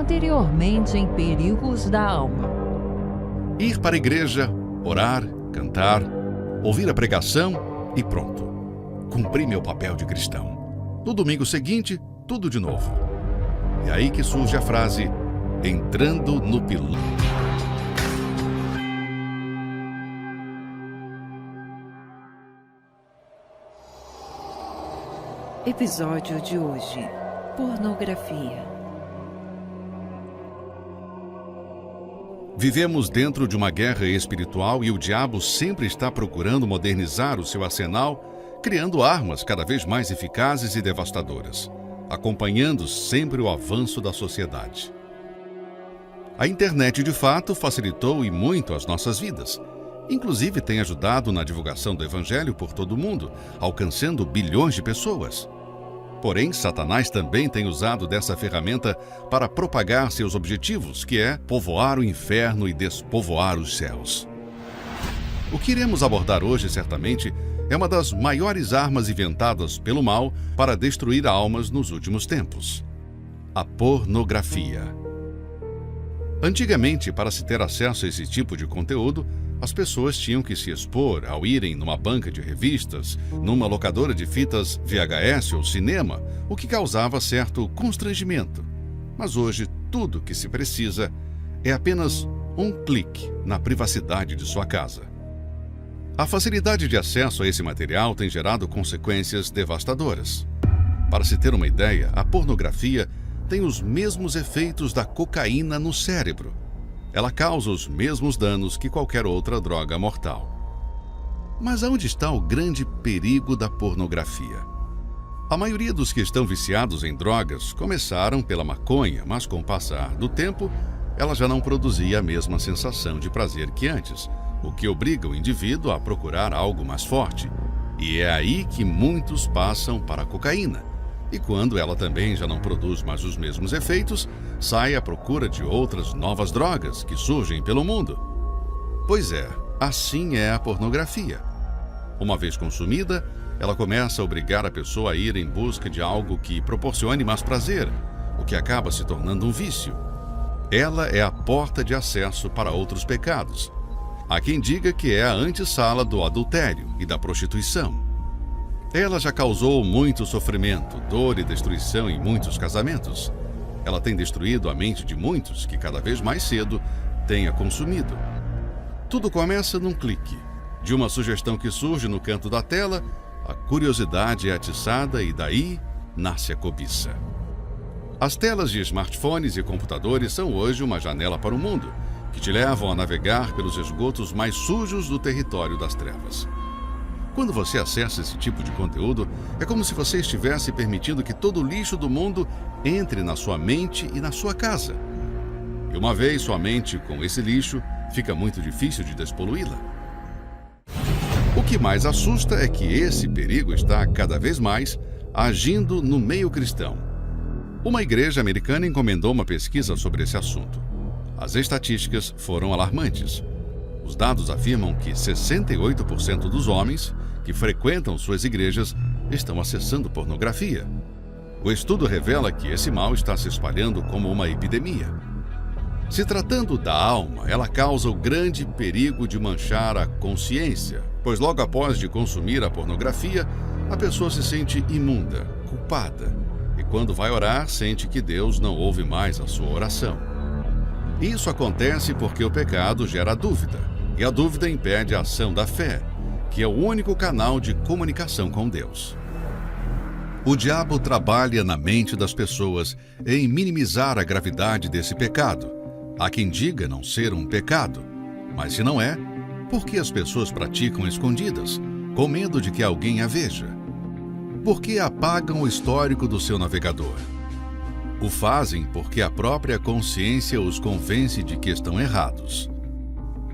anteriormente em Perigos da Alma. Ir para a igreja, orar, cantar, ouvir a pregação e pronto. Cumpri meu papel de cristão. No domingo seguinte, tudo de novo. É aí que surge a frase, entrando no piloto. Episódio de hoje: pornografia. Vivemos dentro de uma guerra espiritual e o diabo sempre está procurando modernizar o seu arsenal, criando armas cada vez mais eficazes e devastadoras, acompanhando sempre o avanço da sociedade. A internet, de fato, facilitou e muito as nossas vidas. Inclusive tem ajudado na divulgação do Evangelho por todo o mundo, alcançando bilhões de pessoas. Porém, Satanás também tem usado dessa ferramenta para propagar seus objetivos, que é povoar o inferno e despovoar os céus. O que iremos abordar hoje, certamente, é uma das maiores armas inventadas pelo mal para destruir almas nos últimos tempos: a pornografia. Antigamente, para se ter acesso a esse tipo de conteúdo, as pessoas tinham que se expor ao irem numa banca de revistas, numa locadora de fitas VHS ou cinema, o que causava certo constrangimento. Mas hoje, tudo que se precisa é apenas um clique na privacidade de sua casa. A facilidade de acesso a esse material tem gerado consequências devastadoras. Para se ter uma ideia, a pornografia tem os mesmos efeitos da cocaína no cérebro. Ela causa os mesmos danos que qualquer outra droga mortal. Mas aonde está o grande perigo da pornografia? A maioria dos que estão viciados em drogas começaram pela maconha, mas com o passar do tempo, ela já não produzia a mesma sensação de prazer que antes, o que obriga o indivíduo a procurar algo mais forte. E é aí que muitos passam para a cocaína. E quando ela também já não produz mais os mesmos efeitos, sai à procura de outras novas drogas que surgem pelo mundo. Pois é, assim é a pornografia. Uma vez consumida, ela começa a obrigar a pessoa a ir em busca de algo que proporcione mais prazer, o que acaba se tornando um vício. Ela é a porta de acesso para outros pecados. Há quem diga que é a antessala do adultério e da prostituição. Ela já causou muito sofrimento, dor e destruição em muitos casamentos. Ela tem destruído a mente de muitos que cada vez mais cedo têm a consumido. Tudo começa num clique. De uma sugestão que surge no canto da tela, a curiosidade é atiçada e daí nasce a cobiça. As telas de smartphones e computadores são hoje uma janela para o mundo, que te levam a navegar pelos esgotos mais sujos do território das trevas. Quando você acessa esse tipo de conteúdo, é como se você estivesse permitindo que todo o lixo do mundo entre na sua mente e na sua casa. E uma vez sua mente com esse lixo, fica muito difícil de despoluí-la. O que mais assusta é que esse perigo está cada vez mais agindo no meio cristão. Uma igreja americana encomendou uma pesquisa sobre esse assunto. As estatísticas foram alarmantes. Os dados afirmam que 68% dos homens que frequentam suas igrejas estão acessando pornografia. O estudo revela que esse mal está se espalhando como uma epidemia. Se tratando da alma, ela causa o grande perigo de manchar a consciência, pois logo após de consumir a pornografia, a pessoa se sente imunda, culpada, e quando vai orar, sente que Deus não ouve mais a sua oração. Isso acontece porque o pecado gera dúvida, e a dúvida impede a ação da fé, que é o único canal de comunicação com Deus. O diabo trabalha na mente das pessoas em minimizar a gravidade desse pecado. Há quem diga não ser um pecado, mas se não é, por que as pessoas praticam escondidas, com medo de que alguém a veja? Por que apagam o histórico do seu navegador? O fazem porque a própria consciência os convence de que estão errados.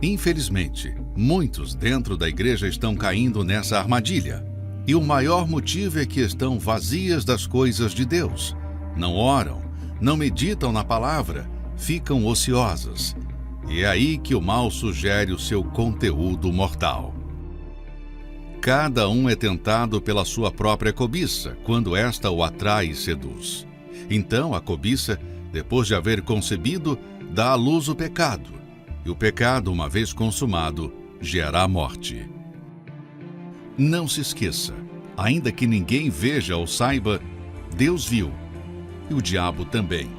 Infelizmente, muitos dentro da igreja estão caindo nessa armadilha. E o maior motivo é que estão vazias das coisas de Deus. Não oram, não meditam na palavra, ficam ociosas. E é aí que o mal sugere o seu conteúdo mortal. Cada um é tentado pela sua própria cobiça, quando esta o atrai e seduz. Então a cobiça depois de haver concebido, dá à luz o pecado. E o pecado, uma vez consumado, gera a morte. Não se esqueça, ainda que ninguém veja ou saiba, Deus viu, e o diabo também.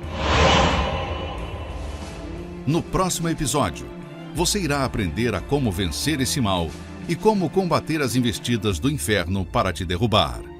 No próximo episódio, você irá aprender a como vencer esse mal e como combater as investidas do inferno para te derrubar.